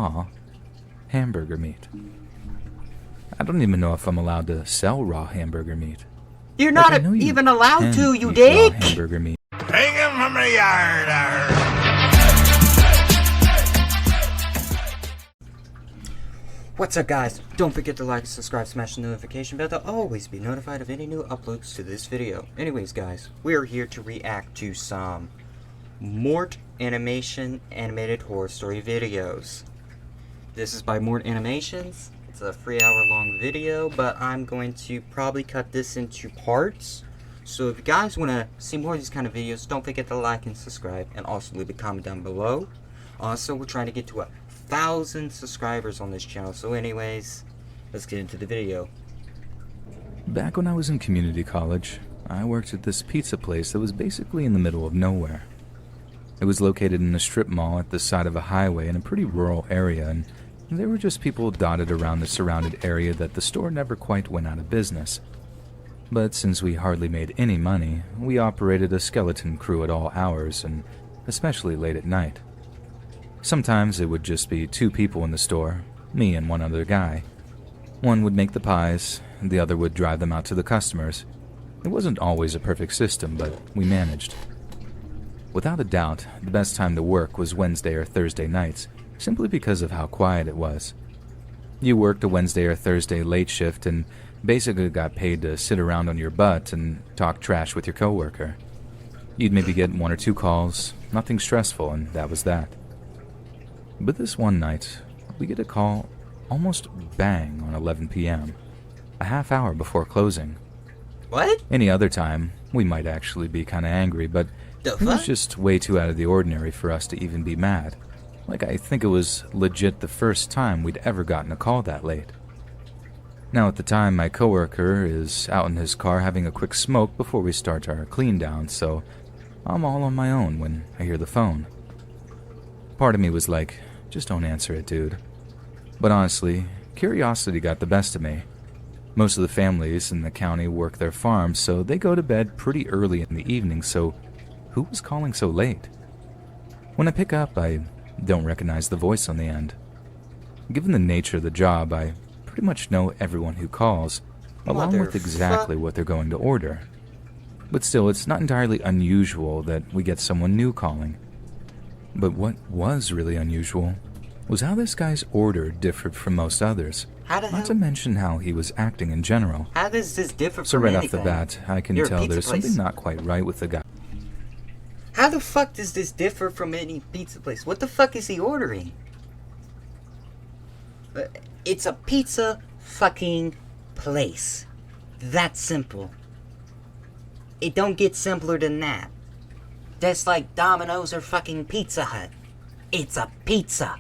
raw hamburger meat. I don't even know if I'm allowed to sell raw hamburger meat. You're Like, not I know you even allowed can to, you eat dick! raw hamburger meat. Hang him from the yard. What's up, guys? Don't forget to like, subscribe, smash the notification bell to always be notified of any new uploads to this video. Anyways, guys, we're here to react to some Mort Animation animated horror story videos. This is by Mort Animations. It's a 3-hour-long video, but I'm going to probably cut this into parts. So if you guys want to see more of these kind of videos, don't forget to like and subscribe, and also leave a comment down below. Also, we're trying to get to 1,000 subscribers on this channel. So anyways, let's get into the video. Back when I was in community college, I worked at this pizza place that was basically in the middle of nowhere. It was located in a strip mall at the side of a highway in a pretty rural area, and there were just people dotted around the surrounded area that the store never quite went out of business. But since we hardly made any money, we operated a skeleton crew at all hours, and especially late at night. Sometimes it would just be 2 people in the store, me and one other guy. One would make the pies, the other would drive them out to the customers. It wasn't always a perfect system, but we managed. Without a doubt, the best time to work was Wednesday or Thursday nights, simply because of how quiet it was. You worked a Wednesday or Thursday late shift and basically got paid to sit around on your butt and talk trash with your coworker. You'd maybe get 1 or 2 calls, nothing stressful, and that was that. But this one night, we get a call almost bang on 11 p.m., a half hour before closing. What? Any other time, we might actually be kinda angry, but The it was fuck? just way too out of the ordinary for us to even be mad. Like, I think it was legit the first time we'd ever gotten a call that late. Now, at the time, my coworker is out in his car having a quick smoke before we start our clean down, so I'm all on my own when I hear the phone. Part of me was like, just don't answer it, dude. But honestly, curiosity got the best of me. Most of the families in the county work their farms, so they go to bed pretty early in the evening, so who was calling so late? When I pick up, I don't recognize the voice on the end. Given the nature of the job, I pretty much know everyone who calls, along with exactly what they're going to order. But still, it's not entirely unusual that we get someone new calling. But what was really unusual was how this guy's order differed from most others, How the not to hell? mention how he was acting in general. How does this differ So from right anything? off the bat, I can You're a tell pizza there's place. something not quite right with the guy. How the fuck does this differ from any pizza place? What the fuck is he ordering? It's a pizza fucking place. That's simple. It don't get simpler than that. That's like Domino's or fucking Pizza Hut. It's a pizza.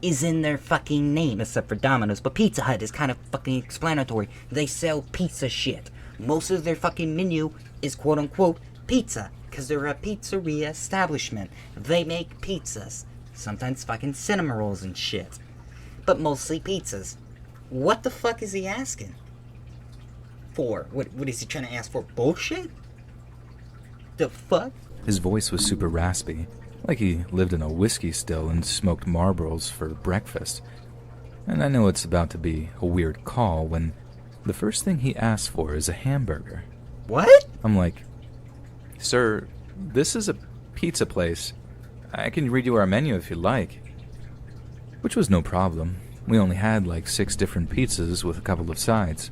Is in their fucking name, except for Domino's. But Pizza Hut is kind of fucking explanatory. They sell pizza shit. Most of their fucking menu is quote unquote pizza. Because they're a pizzeria establishment. They make pizzas. Sometimes fucking cinnamon rolls and shit. But mostly pizzas. What the fuck is he asking for? What is he trying to ask for? Bullshit? The fuck? His voice was super raspy, like he lived in a whiskey still and smoked Marlboros for breakfast. And I know it's about to be a weird call when the first thing he asks for is a hamburger. What? I'm like, sir, this is a pizza place. I can read you our menu if you like. Which was no problem. We only had like 6 different pizzas with a couple of sides.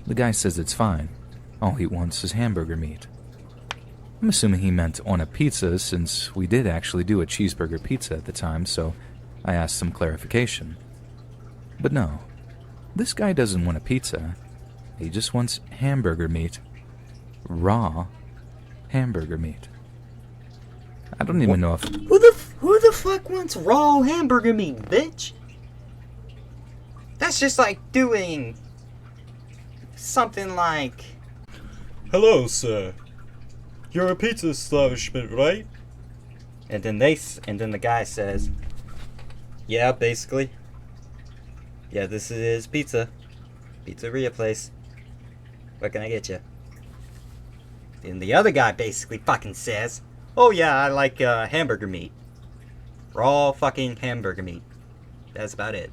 The guy says it's fine. All he wants is hamburger meat. I'm assuming he meant on a pizza since we did actually do a cheeseburger pizza at the time, so I asked some clarification. But no, this guy doesn't want a pizza. He just wants hamburger meat. Raw hamburger meat. I don't even know if... Who the fuck wants raw hamburger meat, bitch? That's just like doing something like, Hello, sir. You're a pizza establishment, right? and then the guy says, yeah, basically. Yeah, this is pizzeria place. What can I get you? And the other guy basically fucking says, oh yeah, I like hamburger meat. Raw fucking hamburger meat. That's about it.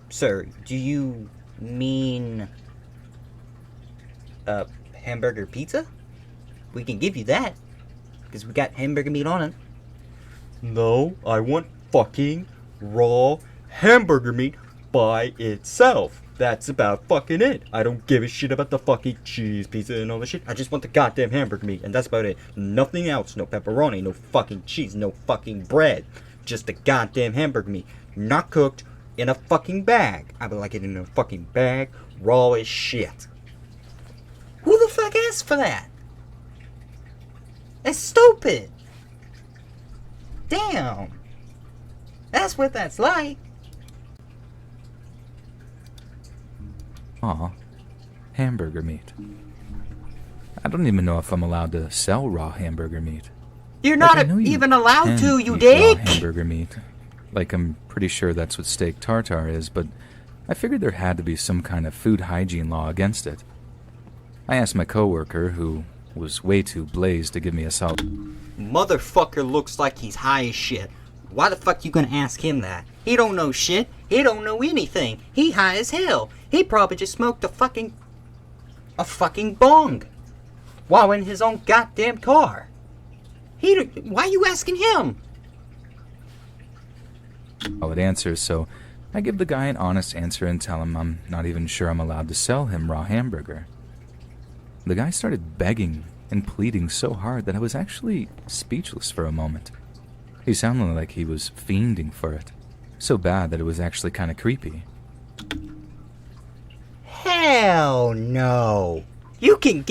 Sir, do you mean hamburger pizza? We can give you that, because we got hamburger meat on it. No, I want fucking raw hamburger meat by itself. That's about fucking it. I don't give a shit about the fucking cheese pizza and all that shit. I just want the goddamn hamburger meat, and that's about it. Nothing else. No pepperoni, no fucking cheese, no fucking bread. Just the goddamn hamburger meat. Not cooked, in a fucking bag. I would like it in a fucking bag, raw as shit. Who the fuck asked for that? That's stupid. Damn. That's what that's like. Aw, hamburger meat. I don't even know if I'm allowed to sell raw hamburger meat. You're Like, not I know you even allowed can to, you eat dick! raw hamburger meat. Like, I'm pretty sure that's what steak tartare is, but I figured there had to be some kind of food hygiene law against it. I asked my coworker, who was way too blazed to give me a solid. Motherfucker looks like he's high as shit. Why the fuck you gonna ask him that? He don't know shit. He don't know anything. He high as hell. He probably just smoked a fucking bong while in his own goddamn car. Why you asking him? solid answers, so I give the guy an honest answer and tell him I'm not even sure I'm allowed to sell him raw hamburger. The guy started begging and pleading so hard that I was actually speechless for a moment. He sounded like he was fiending for it, so bad that it was actually kind of creepy. Hell no. You can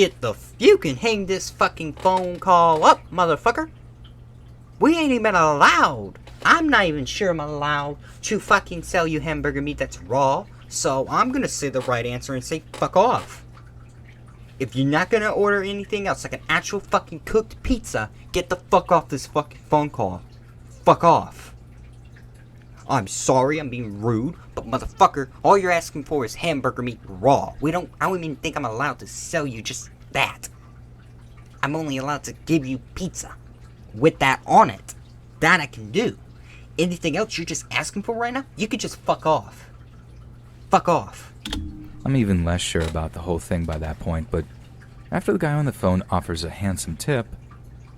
hang this fucking phone call up, motherfucker. We ain't even allowed. I'm not even sure I'm allowed to fucking sell you hamburger meat that's raw, so I'm gonna say the right answer and say fuck off. If you're not gonna order anything else, like an actual fucking cooked pizza, get the fuck off this fucking phone call. Fuck off. I'm sorry I'm being rude, but motherfucker, all you're asking for is hamburger meat raw. I don't even think I'm allowed to sell you just that. I'm only allowed to give you pizza with that on it. That I can do. Anything else you're just asking for right now, you could just fuck off. Fuck off. I'm even less sure about the whole thing by that point, but after the guy on the phone offers a handsome tip,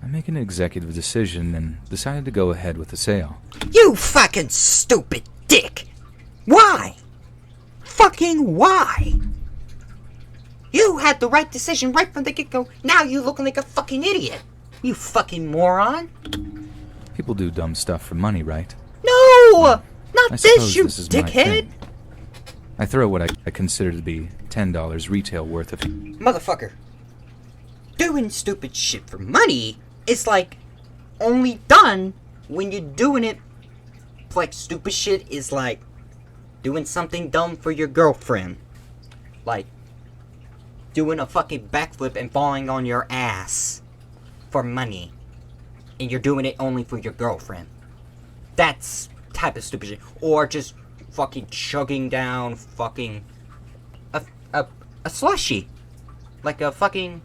I make an executive decision and decided to go ahead with the sale. You fucking stupid dick! Why? Fucking why? You had the right decision right from the get-go. Now you looking like a fucking idiot. You fucking moron. People do dumb stuff for money, right? No! Not I this, suppose you this is my dickhead! thing. I throw what I consider to be $10 retail worth of... Motherfucker. Doing stupid shit for money is like only done when you're doing it. Like stupid shit is like doing something dumb for your girlfriend. Like doing a fucking backflip and falling on your ass for money. And you're doing it only for your girlfriend. That's type of stupid shit. Or just fucking chugging down fucking a slushie. Like a fucking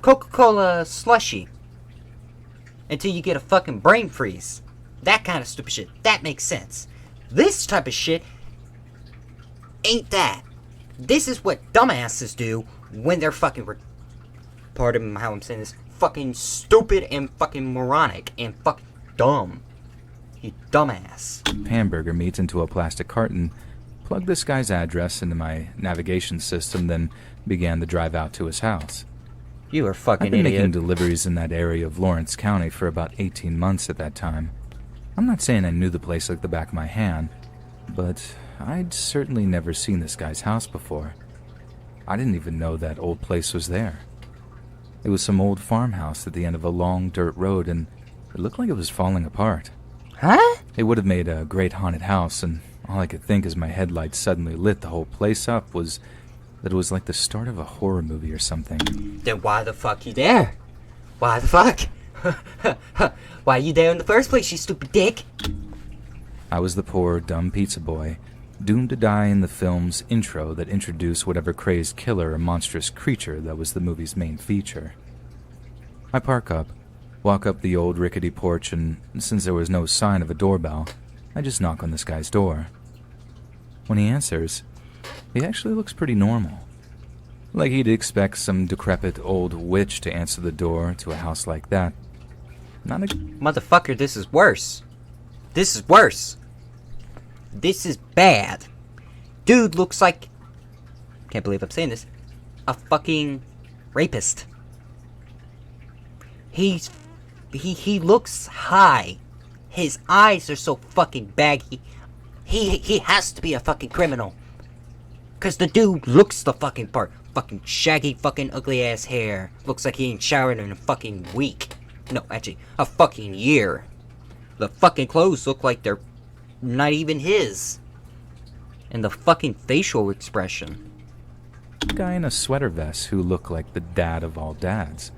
Coca-Cola slushie. Until you get a fucking brain freeze. That kind of stupid shit. That makes sense. This type of shit ain't that. This is what dumbasses do when they're fucking pardon how I'm saying this. Fucking stupid and fucking moronic and fucking dumb. You dumbass. hamburger meat into a plastic carton, plugged this guy's address into my navigation system, then began the drive out to his house. You are fucking I've been idiot. making deliveries in that area of Lawrence County for about 18 months at that time. I'm not saying I knew the place like the back of my hand, but I'd certainly never seen this guy's house before. I didn't even know that old place was there. It was some old farmhouse at the end of a long dirt road, and it looked like it was falling apart. Huh? It would have made a great haunted house, and all I could think as my headlights suddenly lit the whole place up was that it was like the start of a horror movie or something. Then why the fuck you there? Why the fuck? Why you there in the first place, you stupid dick? I was the poor, dumb pizza boy, doomed to die in the film's intro that introduced whatever crazed killer or monstrous creature that was the movie's main feature. I park up, walk up the old rickety porch, and since there was no sign of a doorbell, I just knock on this guy's door. When he answers, he actually looks pretty normal. Like he'd expect some decrepit old witch to answer the door to a house like that. Not a... Motherfucker, this is worse. This is worse. This is bad. Dude looks like... Can't believe I'm saying this. A fucking rapist. He looks high. His eyes are so fucking baggy. He has to be a fucking criminal. Cause the dude looks the fucking part. Fucking shaggy fucking ugly ass hair. Looks like he ain't showered in a fucking week. No, actually, a fucking year. The fucking clothes look like they're not even his. And the fucking facial expression. guy in a sweater vest who looked like the dad of all dads.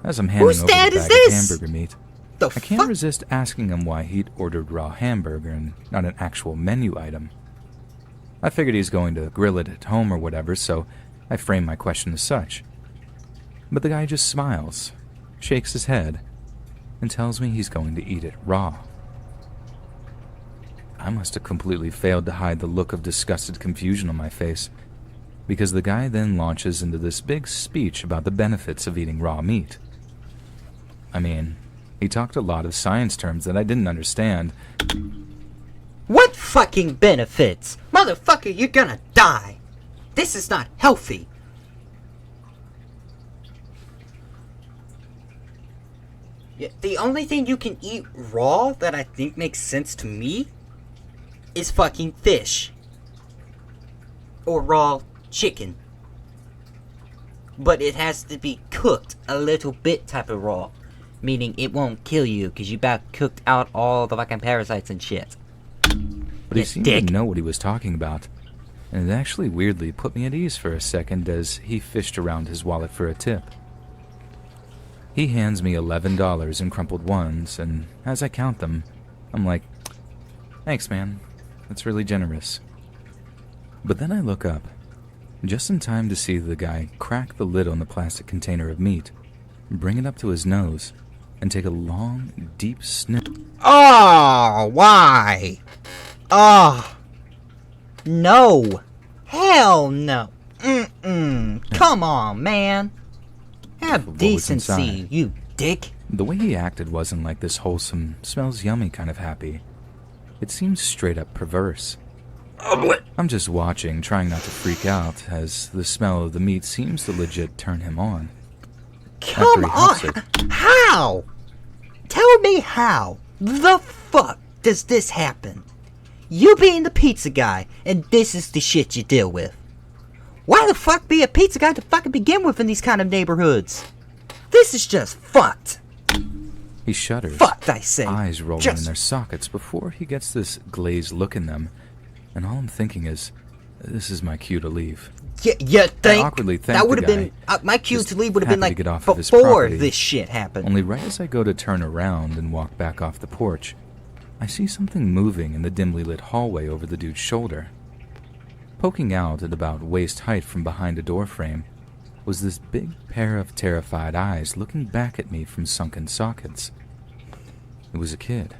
As I'm handing Whose over the dad bag is of this? hamburger meat, The I can't fuck? resist asking him why he'd ordered raw hamburger and not an actual menu item. I figured he's going to grill it at home or whatever, so I frame my question as such. But the guy just smiles, shakes his head, and tells me he's going to eat it raw. I must have completely failed to hide the look of disgusted confusion on my face, because the guy then launches into this big speech about the benefits of eating raw meat. I mean, he talked a lot of science terms that I didn't understand. What fucking benefits? Motherfucker, you're gonna die. This is not healthy. Yeah, the only thing you can eat raw that I think makes sense to me is fucking fish. Or raw chicken. But it has to be cooked a little bit type of raw. Meaning it won't kill you because you about cooked out all the fucking parasites and shit. But he You seemed dick. to know what he was talking about, and it actually weirdly put me at ease for a second as he fished around his wallet for a tip. He hands me $11 in crumpled ones, and as I count them, I'm like, thanks, man. That's really generous. But then I look up, just in time to see the guy crack the lid on the plastic container of meat, bring it up to his nose, and take a long, deep sniff. Oh, why? Oh, no. Hell no. Come on, man. Have What was decency, inside? you dick. The way he acted wasn't like this wholesome, smells yummy kind of happy. It seemed straight up perverse. I'm just watching, trying not to freak out, as the smell of the meat seems to legit turn him on. Come he on. huffs it. How? Tell me how the fuck does this happen? You being the pizza guy, and this is the shit you deal with. Why the fuck be a pizza guy to fucking begin with in these kind of neighborhoods? This is just fucked. He shudders, Fucked, I say. eyes rolling Just in their sockets before he gets this glazed look in them, and all I'm thinking is, this is my cue to leave. You think awkwardly thank that would the have been guy, my cue just to leave would have been happy like to get off of his before property. this shit happened. Only right as I go to turn around and walk back off the porch, I see something moving in the dimly lit hallway over the dude's shoulder. Poking out at about waist height from behind a doorframe was this big pair of terrified eyes looking back at me from sunken sockets. It was a kid.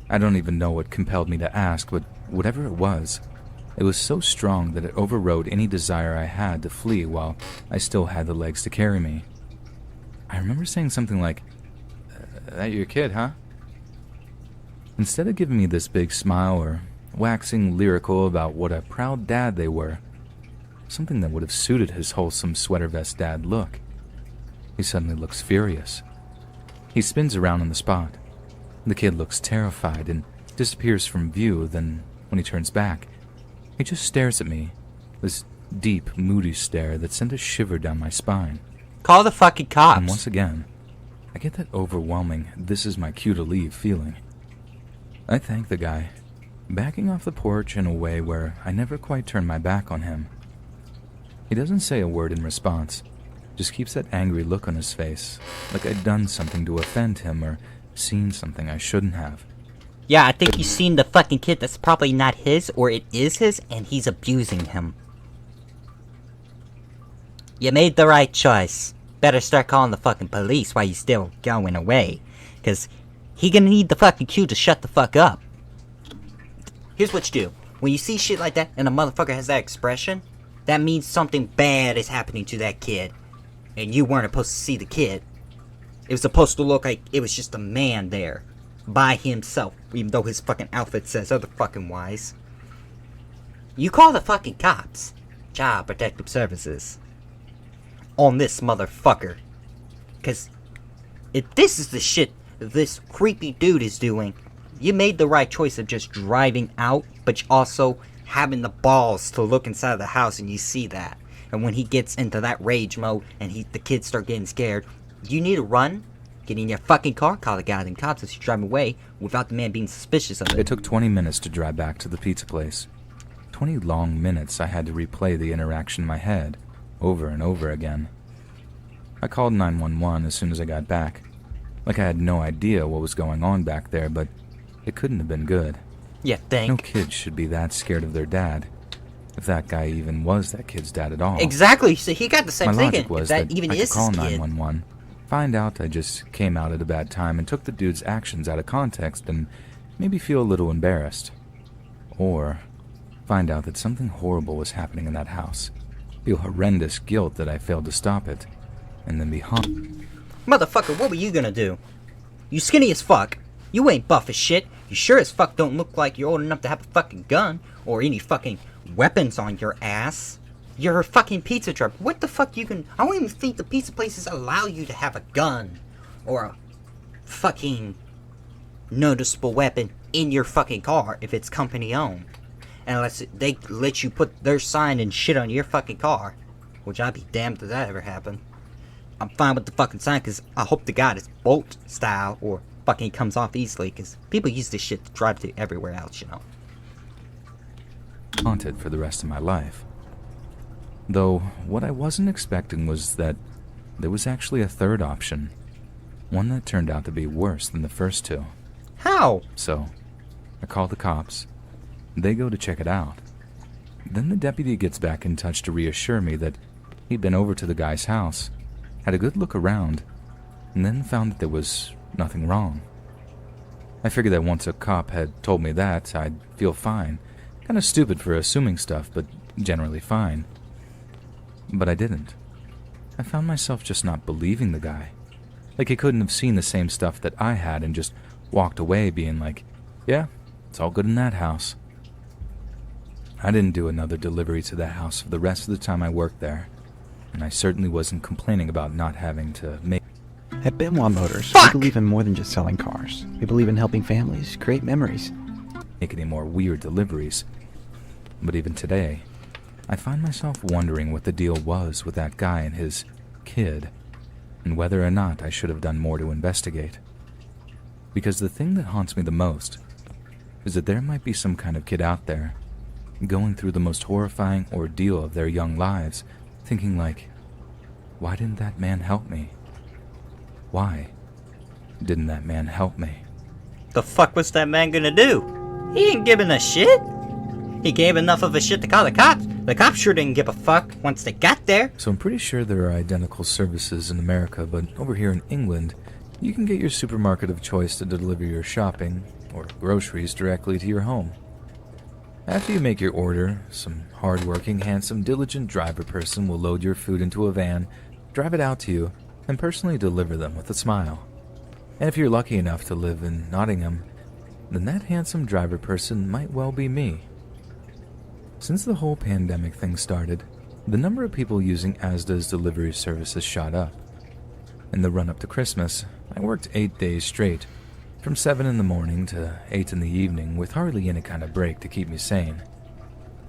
I don't even know what compelled me to ask, but whatever it was so strong that it overrode any desire I had to flee while I still had the legs to carry me. I remember saying something like, that your kid, huh? Instead of giving me this big smile or waxing lyrical about what a proud dad they were, something that would have suited his wholesome sweater vest dad look, he suddenly looks furious. He spins around on the spot. The kid looks terrified and disappears from view, then when he turns back, he just stares at me, this deep, moody stare that sent a shiver down my spine. Call the fucking cops. And once again, I get that overwhelming, this is my cue to leave feeling. I thank the guy, backing off the porch in a way where I never quite turn my back on him. He doesn't say a word in response, just keeps that angry look on his face, like I'd done something to offend him or seen something I shouldn't have. Yeah, I think you've seen the fucking kid that's probably not his, or it is his, and he's abusing him. You made the right choice. Better start calling the fucking police while you're still going away. Because he gonna need the fucking cue to shut the fuck up. Here's what you do. When you see shit like that and a motherfucker has that expression, that means something bad is happening to that kid. And you weren't supposed to see the kid. It was supposed to look like it was just a man there. By himself. Even though his fucking outfit says other fucking wise. You call the fucking cops. Child Protective Services. On this motherfucker. Cause if this is the shit this creepy dude is doing, you made the right choice of just driving out, but also having the balls to look inside the house and you see that. And when he gets into that rage mode and the kids start getting scared, you need to run, get in your fucking car, call the goddamn cops as you drive away without the man being suspicious of it. It took 20 minutes to drive back to the pizza place. 20 long minutes I had to replay the interaction in my head, over and over again. I called 911 as soon as I got back. Like I had no idea what was going on back there, but it couldn't have been good. You think? No kid should be that scared of their dad. If that guy even was that kid's dad at all. Exactly. So he got the same My thinking. logic was If that that even I is could call his kid. 911, find out I just came out at a bad time and took the dude's actions out of context and maybe feel a little embarrassed. Or find out that something horrible was happening in that house. Feel horrendous guilt that I failed to stop it. And then be hung. Motherfucker, what were you gonna do? You skinny as fuck. You ain't buff as shit. You sure as fuck don't look like you're old enough to have a fucking gun or any fucking weapons on your ass. You're a fucking pizza truck. What the fuck you can... I don't even think the pizza places allow you to have a gun or a fucking noticeable weapon in your fucking car if it's company owned. Unless they let you put their sign and shit on your fucking car. Which I'd be damned if that ever happened. I'm fine with the fucking sign because I hope to God it's bolt style or fucking comes off easily because people use this shit to drive to everywhere else, you know. Haunted for the rest of my life. Though, what I wasn't expecting was that there was actually a third option. One that turned out to be worse than the first two. How? So, I call the cops. They go to check it out. Then the deputy gets back in touch to reassure me that he'd been over to the guy's house, had a good look around, and then found that there was nothing wrong. I figured that once a cop had told me that, I'd feel fine. Kind of stupid for assuming stuff, but generally fine. But I didn't. I found myself just not believing the guy. Like he couldn't have seen the same stuff that I had and just walked away being like, yeah, it's all good in that house. I didn't do another delivery to that house for the rest of the time I worked there. And I certainly wasn't complaining about not having to make At Benoit Motors, Fuck! we believe in more than just selling cars. We believe in helping families create memories. any more weird deliveries. But even today, I find myself wondering what the deal was with that guy and his kid, and whether or not I should have done more to investigate. Because the thing that haunts me the most is that there might be some kind of kid out there going through the most horrifying ordeal of their young lives, thinking like, why didn't that man help me? Why didn't that man help me? The fuck was that man gonna do? He ain't giving a shit. He gave enough of a shit to call the cops. The cops sure didn't give a fuck once they got there. So I'm pretty sure there are identical services in America, but over here in England, you can get your supermarket of choice to deliver your shopping or groceries directly to your home. After you make your order, some hard-working, handsome, diligent driver person will load your food into a van, drive it out to you, and personally deliver them with a smile. And if you're lucky enough to live in Nottingham, then that handsome driver person might well be me. Since the whole pandemic thing started, the number of people using Asda's delivery services shot up. In the run-up to Christmas, I worked 8 days straight, from 7 in the morning to 8 in the evening, with hardly any kind of break to keep me sane.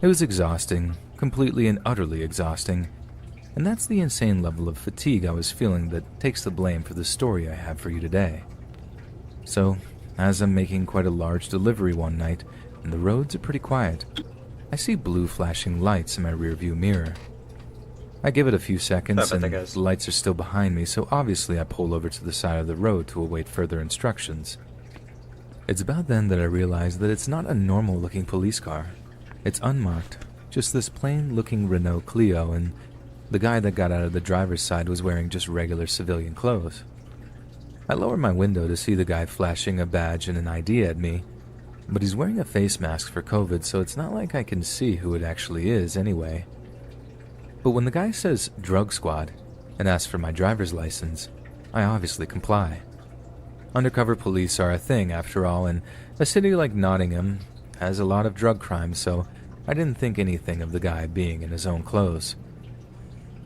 It was exhausting, completely and utterly exhausting, and that's the insane level of fatigue I was feeling that takes the blame for the story I have for you today. So, as I'm making quite a large delivery one night, and the roads are pretty quiet, I see blue flashing lights in my rearview mirror. I give it a few seconds, and the lights are still behind me, so obviously I pull over to the side of the road to await further instructions. It's about then that I realize that it's not a normal-looking police car. It's unmarked, just this plain-looking Renault Clio, and the guy that got out of the driver's side was wearing just regular civilian clothes. I lower my window to see the guy flashing a badge and an ID at me, but he's wearing a face mask for COVID, so it's not like I can see who it actually is anyway. But when the guy says drug squad and asks for my driver's license, I obviously comply. Undercover police are a thing after all, and a city like Nottingham has a lot of drug crimes, so I didn't think anything of the guy being in his own clothes.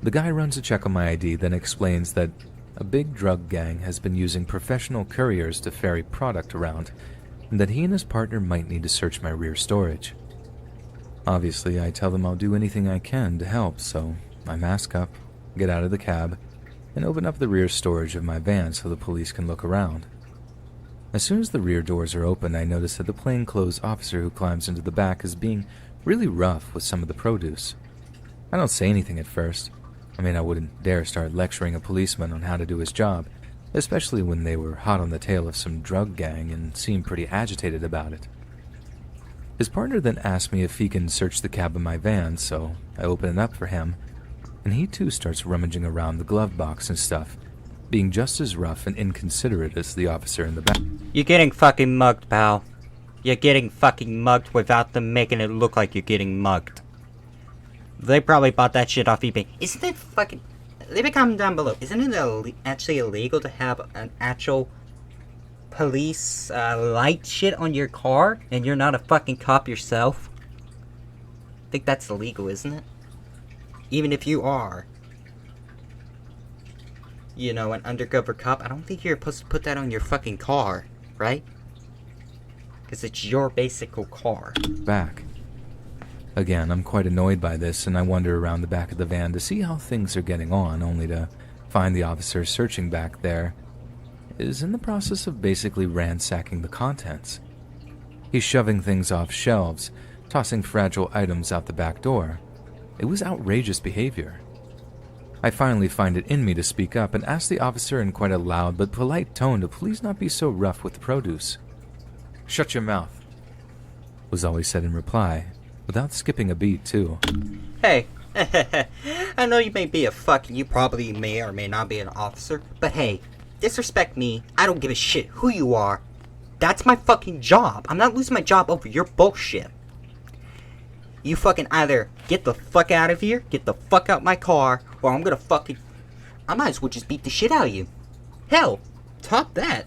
The guy runs a check on my ID, then explains that a big drug gang has been using professional couriers to ferry product around, and that he and his partner might need to search my rear storage. Obviously, I tell them I'll do anything I can to help, so I mask up, get out of the cab, and open up the rear storage of my van so the police can look around. As soon as the rear doors are open, I notice that the plainclothes officer who climbs into the back is being really rough with some of the produce. I don't say anything at first. I mean, I wouldn't dare start lecturing a policeman on how to do his job, especially when they were hot on the tail of some drug gang and seemed pretty agitated about it. His partner then asked me if he can search the cab of my van, so I open it up for him, and he too starts rummaging around the glove box and stuff, being just as rough and inconsiderate as the officer in the back. You're getting fucking mugged, pal. You're getting fucking mugged without them making it look like you're getting mugged. They probably bought that shit off eBay. Isn't it fucking... Leave a comment down below. Isn't it actually illegal to have an actual police light shit on your car and you're not a fucking cop yourself? I think that's illegal, isn't it? Even if you are, you know, an undercover cop, I don't think you're supposed to put that on your fucking car, right? Because it's your basic car. Back. Again, I'm quite annoyed by this, and I wander around the back of the van to see how things are getting on, only to find the officer searching back there is in the process of basically ransacking the contents. He's shoving things off shelves, tossing fragile items out the back door. It was outrageous behavior. I finally find it in me to speak up and ask the officer in quite a loud but polite tone to please not be so rough with the produce. "Shut your mouth," was all he said in reply, without skipping a beat too. Hey, I know you may be you probably may or may not be an officer, but hey, disrespect me, I don't give a shit who you are. That's my fucking job. I'm not losing my job over your bullshit. You fucking either get the fuck out of here, get the fuck out my car, or I'm gonna fucking... I might as well just beat the shit out of you. Hell, top that.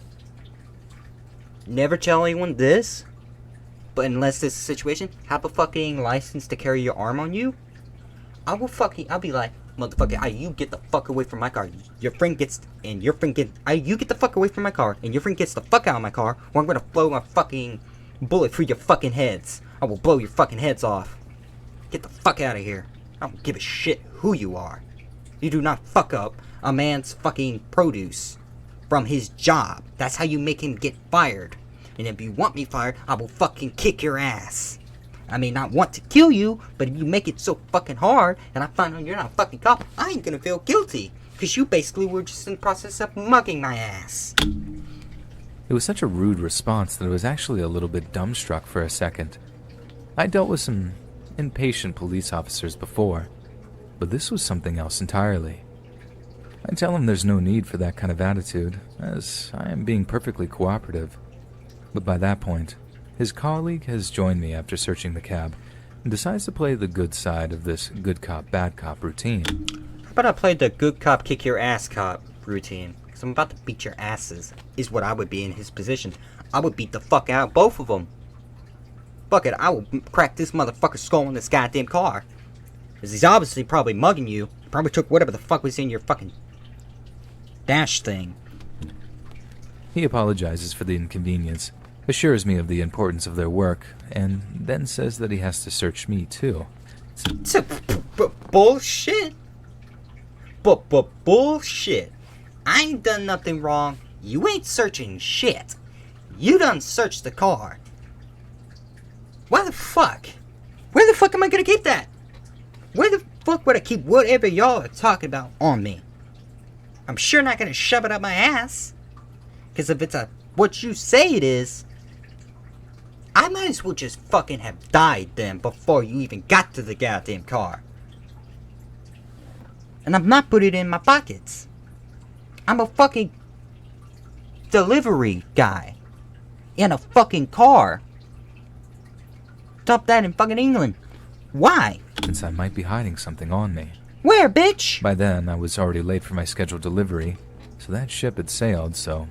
Never tell anyone this, but unless this is a situation, have a fucking license to carry your arm on you, I'll be like, motherfucker, you get the fuck away from my car. You get the fuck away from my car, and your friend gets the fuck out of my car, or I'm gonna blow my fucking bullet through your fucking heads. I will blow your fucking heads off. Get the fuck out of here. I don't give a shit who you are. You do not fuck up a man's fucking produce from his job. That's how you make him get fired. And if you want me fired, I will fucking kick your ass. I may not want to kill you, but if you make it so fucking hard, and I find out you're not a fucking cop, I ain't gonna feel guilty. Because you basically were just in the process of mugging my ass. It was such a rude response that I was actually a little bit dumbstruck for a second. I dealt with some impatient police officers before, but this was something else entirely. I tell him there's no need for that kind of attitude, as I am being perfectly cooperative. But by that point, his colleague has joined me after searching the cab and decides to play the good side of this good cop, bad cop routine. How about I play the good cop, kick your ass cop routine? Because I'm about to beat your asses, is what I would be in his position. I would beat the fuck out of both of them. Fuck it, I will crack this motherfucker's skull in this goddamn car. Because he's obviously probably mugging you. He probably took whatever the fuck was in your fucking dash thing. He apologizes for the inconvenience, assures me of the importance of their work, and then says that he has to search me too. Bullshit. Bullshit. I ain't done nothing wrong. You ain't searching shit. You done searched the car. Why the fuck? Where the fuck am I gonna keep that? Where the fuck would I keep whatever y'all are talking about on me? I'm sure not gonna shove it up my ass. Because if it's what you say it is, I might as well just fucking have died then before you even got to the goddamn car. And I'm not putting it in my pockets. I'm a fucking delivery guy in a fucking car. Top that in fucking England. Why? Since I might be hiding something on me. Where, bitch? By then, I was already late for my scheduled delivery, so that ship had sailed, so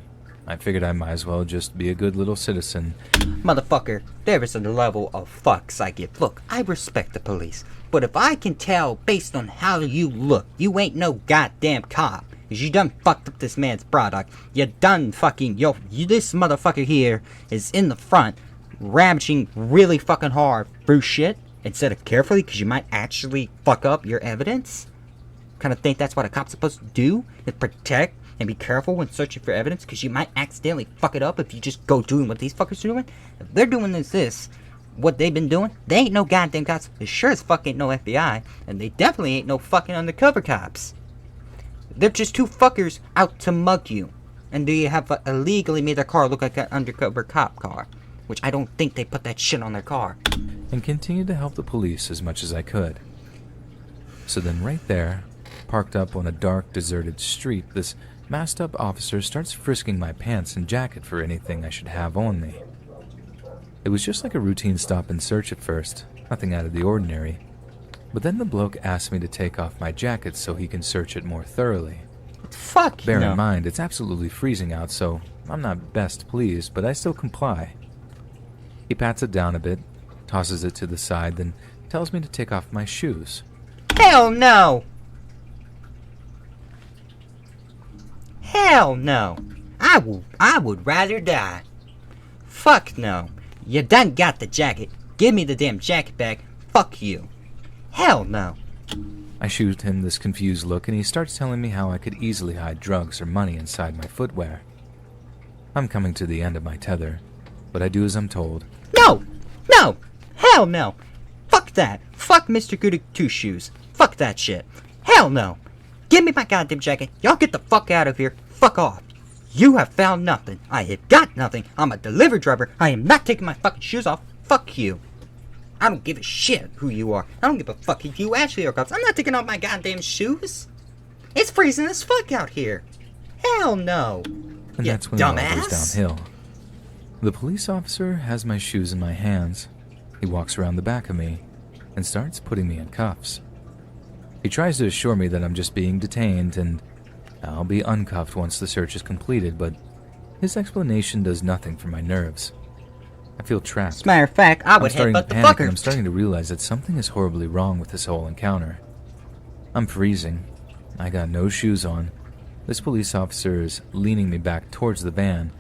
I figured I might as well just be a good little citizen. Motherfucker, there is a level of fucks I give. Look, I respect the police, but if I can tell based on how you look, you ain't no goddamn cop. Cause you done fucked up this man's product. You done fucking, this motherfucker here is in the front, ravaging really fucking hard through shit, instead of carefully, cause you might actually fuck up your evidence. Kind of think that's what a cop's supposed to do? Is protect and be careful when searching for evidence, because you might accidentally fuck it up if you just go doing what these fuckers are doing. If they're doing this, what they've been doing, they ain't no goddamn cops. They sure as fuck ain't no FBI, and they definitely ain't no fucking undercover cops. They're just two fuckers out to mug you. And do you have illegally made their car look like an undercover cop car? Which I don't think they put that shit on their car. And continued to help the police as much as I could. So then right there, parked up on a dark, deserted street, this masked up officer starts frisking my pants and jacket for anything I should have on me. It was just like a routine stop and search at first, nothing out of the ordinary. But then the bloke asked me to take off my jacket so he can search it more thoroughly. Fuck Bear no. in mind, it's absolutely freezing out, so I'm not best pleased, but I still comply. He pats it down a bit, tosses it to the side, then tells me to take off my shoes. Hell no! Hell no! I would rather die. Fuck no. You done got the jacket. Give me the damn jacket back. Fuck you. Hell no. I shoot him this confused look, and he starts telling me how I could easily hide drugs or money inside my footwear. I'm coming to the end of my tether, but I do as I'm told. No! No! Hell no! Fuck that. Fuck Mr. Goody Two Shoes. Fuck that shit. Hell no. Give me my goddamn jacket. Y'all get the fuck out of here. Fuck off. You have found nothing. I have got nothing. I'm a delivery driver. I am not taking my fucking shoes off. Fuck you. I don't give a shit who you are. I don't give a fuck if you actually are cops. I'm not taking off my goddamn shoes. It's freezing as fuck out here. Hell no. And You that's when it all goes dumbass. downhill. The police officer has my shoes in my hands. He walks around the back of me and starts putting me in cuffs. He tries to assure me that I'm just being detained and I'll be uncuffed once the search is completed, but his explanation does nothing for my nerves. I feel trapped. As a matter of fact, I I'm would starting to headbutt the panic, and I'm fucker. starting to realize that something is horribly wrong with this whole encounter. I'm freezing. I got no shoes on. This police officer is leaning me back towards the van,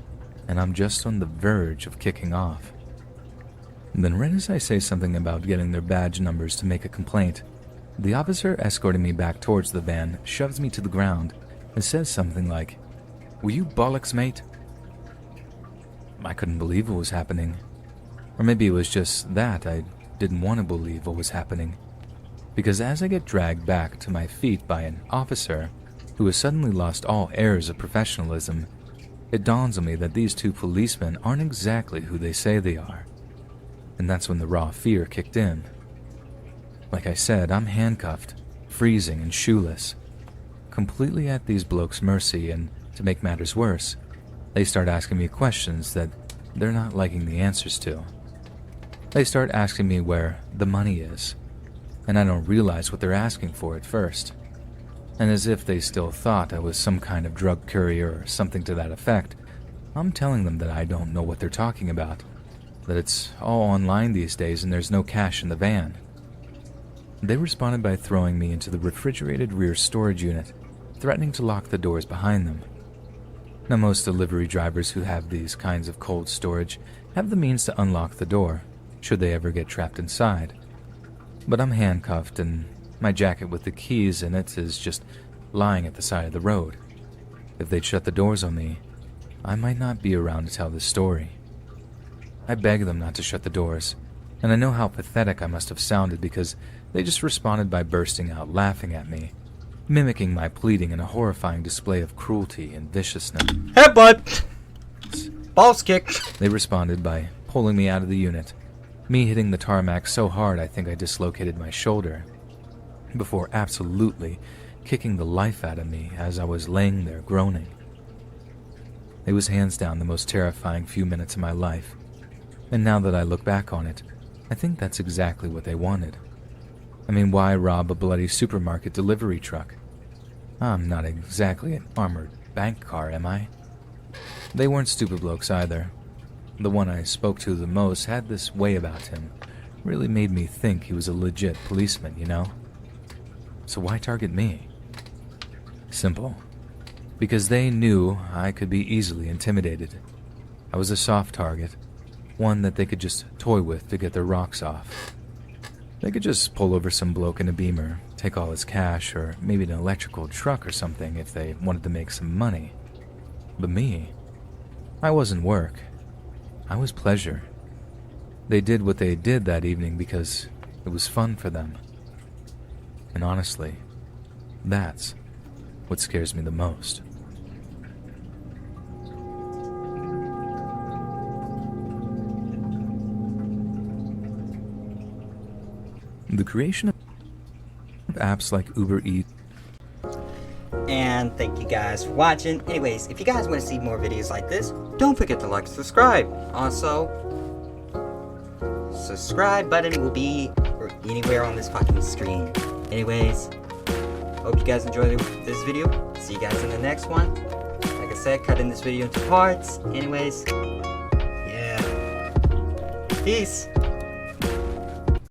and I'm just on the verge of kicking off. And then right as I say something about getting their badge numbers to make a complaint, the officer escorting me back towards the van shoves me to the ground and says something like, "Were you bollocks, mate?" I couldn't believe what was happening. Or maybe it was just that I didn't want to believe what was happening. Because as I get dragged back to my feet by an officer who has suddenly lost all airs of professionalism, it dawns on me that these two policemen aren't exactly who they say they are. And that's when the raw fear kicked in. Like I said, I'm handcuffed, freezing and shoeless, completely at these blokes' mercy, and to make matters worse, they start asking me questions that they're not liking the answers to. They start asking me where the money is, and I don't realize what they're asking for at first. And as if they still thought I was some kind of drug courier or something to that effect, I'm telling them that I don't know what they're talking about, that it's all online these days and there's no cash in the van. They responded by throwing me into the refrigerated rear storage unit, threatening to lock the doors behind them. Now, most delivery drivers who have these kinds of cold storage have the means to unlock the door, should they ever get trapped inside. But I'm handcuffed, and my jacket with the keys in it is just lying at the side of the road. If they'd shut the doors on me, I might not be around to tell this story. I beg them not to shut the doors, and I know how pathetic I must have sounded because they just responded by bursting out laughing at me, mimicking my pleading in a horrifying display of cruelty and viciousness. Headbutt! Balls kick. They responded by pulling me out of the unit, me hitting the tarmac so hard I think I dislocated my shoulder, before absolutely kicking the life out of me as I was laying there groaning. It was hands down the most terrifying few minutes of my life. And now that I look back on it, I think that's exactly what they wanted. I mean, why rob a bloody supermarket delivery truck? I'm not exactly an armored bank car, am I? They weren't stupid blokes either. The one I spoke to the most had this way about him. Really made me think he was a legit policeman, you know? So why target me? Simple. Because they knew I could be easily intimidated. I was a soft target, one that they could just toy with to get their rocks off. They could just pull over some bloke in a Beamer, take all his cash, or maybe an electrical truck or something if they wanted to make some money. But me, I wasn't work. I was pleasure. They did what they did that evening because it was fun for them. And honestly, that's what scares me the most. The creation of apps like Uber Eats. And thank you guys for watching. Anyways, if you guys want to see more videos like this, don't forget to like and subscribe. Also, subscribe button will be anywhere on this fucking screen. Anyways, hope you guys enjoyed this video. See you guys in the next one. Like I said, cutting this video into parts. Anyways, yeah. Peace.